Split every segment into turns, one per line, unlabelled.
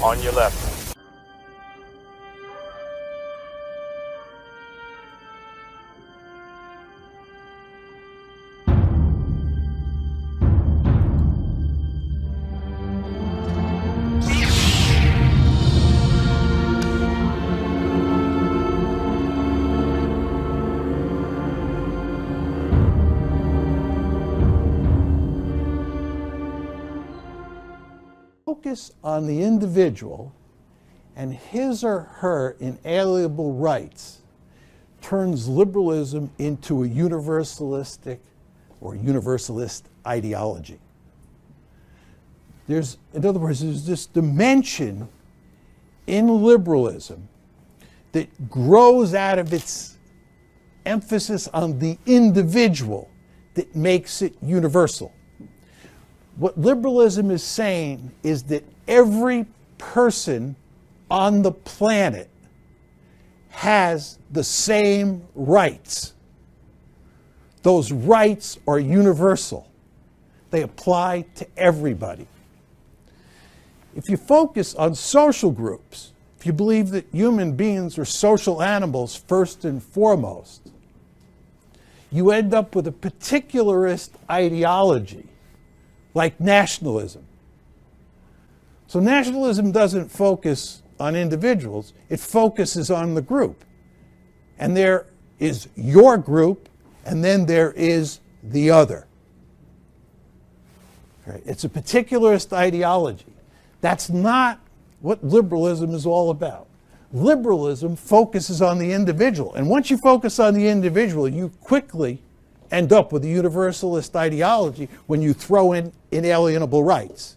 On your left.
Focus on the individual and his or her inalienable rights turns liberalism into a universalistic or universalist ideology. In other words, there's this dimension in liberalism that grows out of its emphasis on the individual that makes it universal. What liberalism is saying is that every person on the planet has the same rights. Those rights are universal. They apply to everybody. If you focus on social groups, if you believe that human beings are social animals first and foremost, you end up with a particularist ideology like nationalism. So nationalism doesn't focus on individuals, it focuses on the group. And there is your group, and then there is the other. Right? It's a particularist ideology. That's not what liberalism is all about. Liberalism focuses on the individual. And once you focus on the individual, you quickly end up with a universalist ideology when you throw in inalienable rights.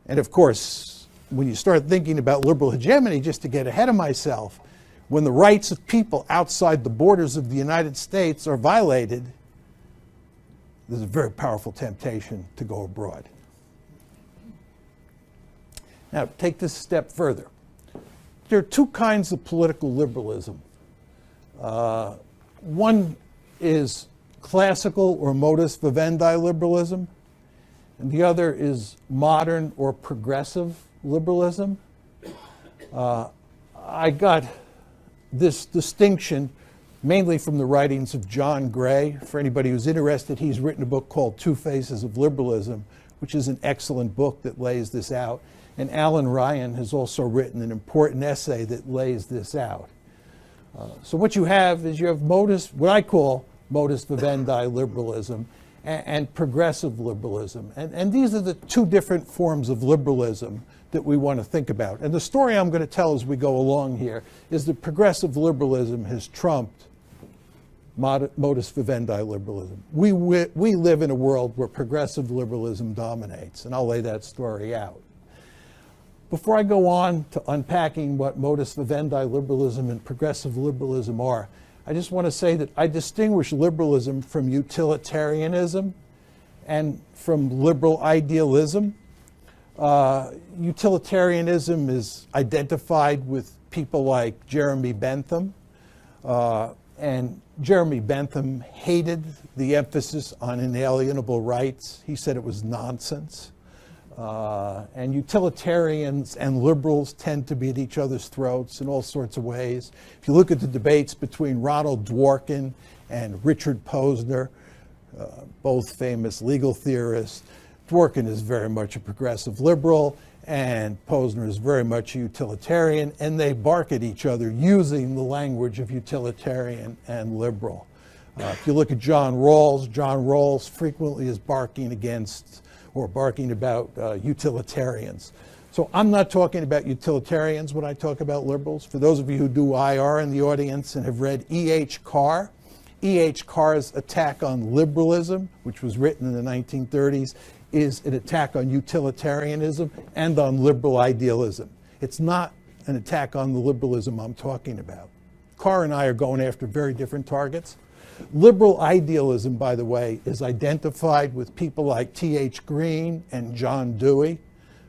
And of course, when you start thinking about liberal hegemony, just to get ahead of myself, when the rights of people outside the borders of the United States are violated, there's a very powerful temptation to go abroad. Now, take this a step further. There are two kinds of political liberalism. One is classical or modus vivendi liberalism, and the other is modern or progressive liberalism. I got this distinction mainly from the writings of John Gray. For anybody who's interested, he's written a book called Two Faces of Liberalism, which is an excellent book that lays this out. And Alan Ryan has also written an important essay that lays this out. So what you have is you have what I call modus vivendi liberalism and progressive liberalism. And these are the two different forms of liberalism that we want to think about. And the story I'm going to tell as we go along here is that progressive liberalism has trumped modus vivendi liberalism. We live in a world where progressive liberalism dominates, and I'll lay that story out. Before I go on to unpacking what modus vivendi liberalism and progressive liberalism are, I just want to say that I distinguish liberalism from utilitarianism and from liberal idealism. Utilitarianism is identified with people like Jeremy Bentham, and Jeremy Bentham hated the emphasis on inalienable rights. He said it was nonsense. And utilitarians and liberals tend to be at each other's throats in all sorts of ways. If you look at the debates between Ronald Dworkin and Richard Posner, both famous legal theorists, Dworkin is very much a progressive liberal, and Posner is very much a utilitarian, and they bark at each other using the language of utilitarian and liberal. If you look at John Rawls frequently is barking against or barking about utilitarians. So I'm not talking about utilitarians when I talk about liberals. For those of you who do IR in the audience and have read E.H. Carr, E.H. Carr's attack on liberalism, which was written in the 1930s, is an attack on utilitarianism and on liberal idealism. It's not an attack on the liberalism I'm talking about. Carr and I are going after very different targets. Liberal idealism, by the way, is identified with people like T.H. Green and John Dewey.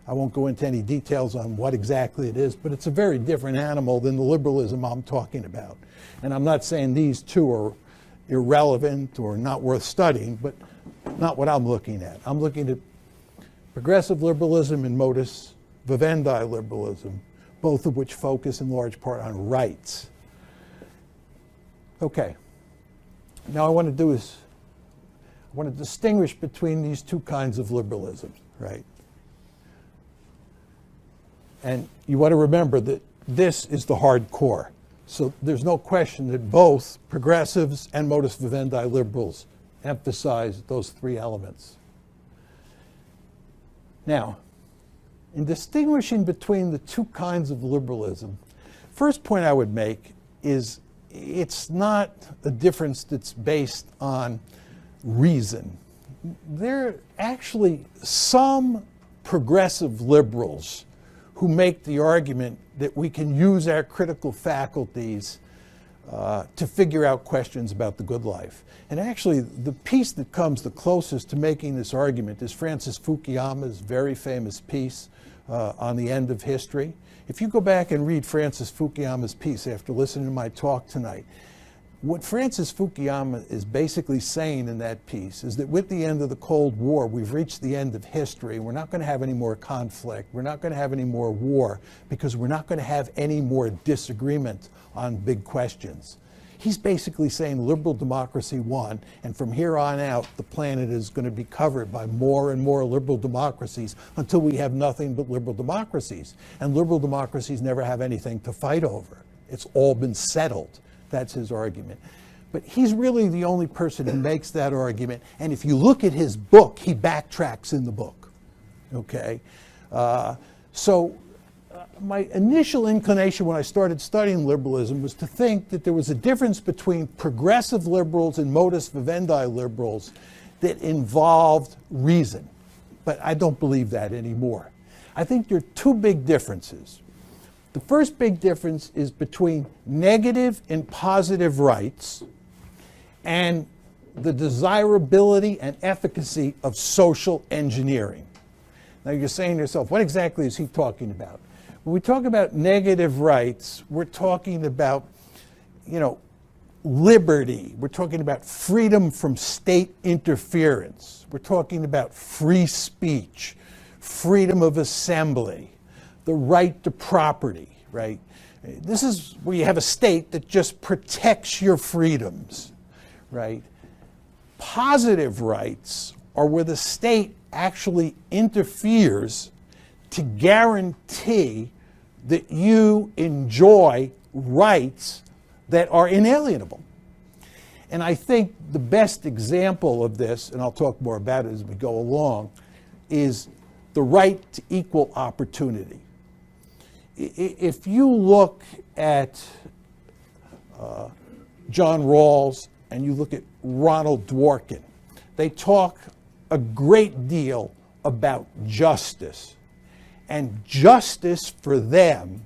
I won't go into any details on what exactly it is, but it's a very different animal than the liberalism I'm talking about. And I'm not saying these two are irrelevant or not worth studying, but not what I'm looking at. I'm looking at progressive liberalism and modus vivendi liberalism, both of which focus in large part on rights. Okay. Now I want to distinguish between these two kinds of liberalism, right? And you want to remember that this is the hard core. So there's no question that both progressives and modus vivendi liberals emphasize those three elements. Now, in distinguishing between the two kinds of liberalism, first point I would make is it's not a difference that's based on reason. There are actually some progressive liberals who make the argument that we can use our critical faculties to figure out questions about the good life. And actually, the piece that comes the closest to making this argument is Francis Fukuyama's very famous piece on the end of history. If you go back and read Francis Fukuyama's piece after listening to my talk tonight, what Francis Fukuyama is basically saying in that piece is that with the end of the Cold War, we've reached the end of history. We're not going to have any more conflict. We're not going to have any more war because we're not going to have any more disagreement on big questions. He's basically saying liberal democracy won, and from here on out, the planet is going to be covered by more and more liberal democracies until we have nothing but liberal democracies. And liberal democracies never have anything to fight over. It's all been settled. That's his argument. But he's really the only person who makes that argument. And if you look at his book, he backtracks in the book. Okay? My initial inclination when I started studying liberalism was to think that there was a difference between progressive liberals and modus vivendi liberals that involved reason. But I don't believe that anymore. I think there are two big differences. The first big difference is between negative and positive rights and the desirability and efficacy of social engineering. Now you're saying to yourself, what exactly is he talking about? When we talk about negative rights, we're talking about, liberty. We're talking about freedom from state interference. We're talking about free speech, freedom of assembly, the right to property, right? This is where you have a state that just protects your freedoms, right? Positive rights are where the state actually interferes to guarantee that you enjoy rights that are inalienable. And I think the best example of this, and I'll talk more about it as we go along, is the right to equal opportunity. If you look at John Rawls and you look at Ronald Dworkin, they talk a great deal about justice. And justice for them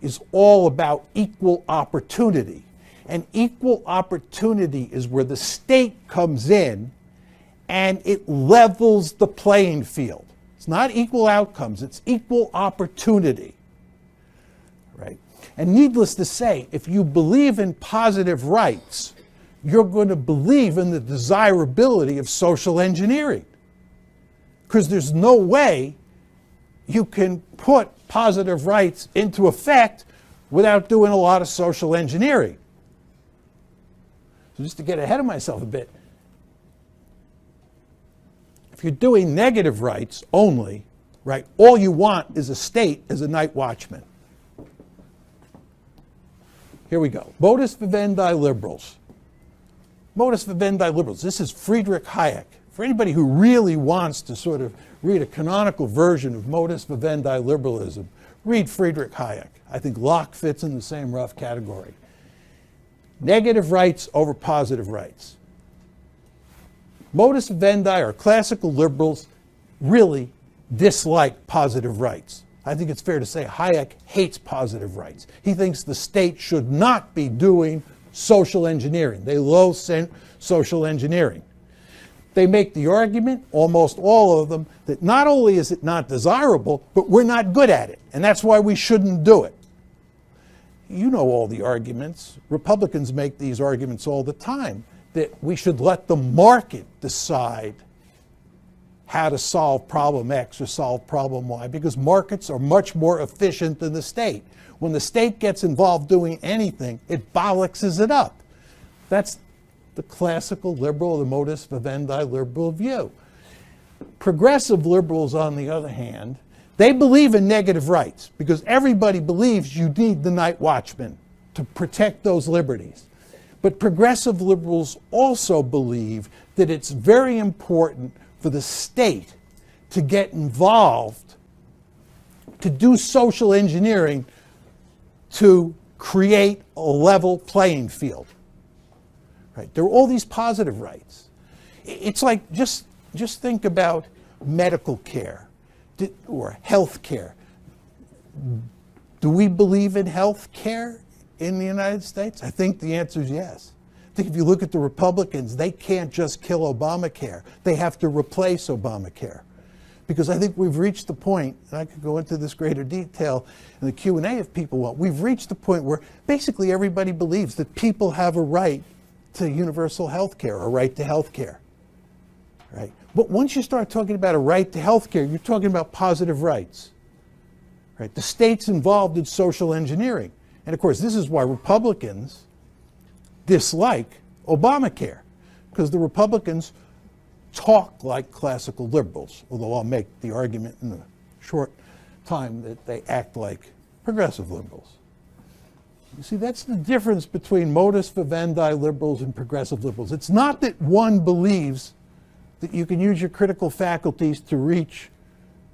is all about equal opportunity. And equal opportunity is where the state comes in and it levels the playing field. It's not equal outcomes, it's equal opportunity. Right? And needless to say, if you believe in positive rights, you're going to believe in the desirability of social engineering. Because there's no way you can put positive rights into effect without doing a lot of social engineering. So just to get ahead of myself a bit, if you're doing negative rights only, right, all you want is a state as a night watchman. Here we go. Modus vivendi liberals. Modus vivendi liberals. This is Friedrich Hayek. For anybody who really wants to sort of read a canonical version of modus vivendi liberalism, read Friedrich Hayek. I think Locke fits in the same rough category. Negative rights over positive rights. Modus vivendi or classical liberals really dislike positive rights. I think it's fair to say Hayek hates positive rights. He thinks the state should not be doing social engineering. They loathe social engineering. They make the argument, almost all of them, that not only is it not desirable, but we're not good at it, and that's why we shouldn't do it. You know all the arguments. Republicans make these arguments all the time, that we should let the market decide how to solve problem X or solve problem Y, because markets are much more efficient than the state. When the state gets involved doing anything, it bollockses it up. That's the classical liberal, the modus vivendi liberal view. Progressive liberals, on the other hand, they believe in negative rights because everybody believes you need the night watchman to protect those liberties. But progressive liberals also believe that it's very important for the state to get involved, to do social engineering, to create a level playing field. Right? There are all these positive rights. It's like, just think about medical care or health care. Do we believe in health care in the United States? I think the answer is yes. I think if you look at the Republicans, they can't just kill Obamacare. They have to replace Obamacare. Because I think we've reached the point, and I could go into this greater detail in the Q&A if people want, we've reached the point where basically everybody believes that people have a right to universal health care, a right to health care. Right? But once you start talking about a right to health care, you're talking about positive rights. Right? The state's involved in social engineering. And of course, this is why Republicans dislike Obamacare, because the Republicans talk like classical liberals, although I'll make the argument in a short time that they act like progressive liberals. You see, that's the difference between modus vivendi liberals and progressive liberals. It's not that one believes that you can use your critical faculties to reach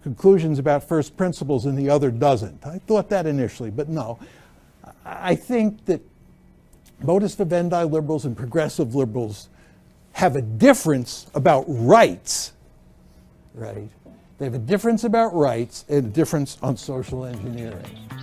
conclusions about first principles and the other doesn't. I thought that initially, but no. I think that modus vivendi liberals and progressive liberals have a difference about rights, right? They have a difference about rights and a difference on social engineering.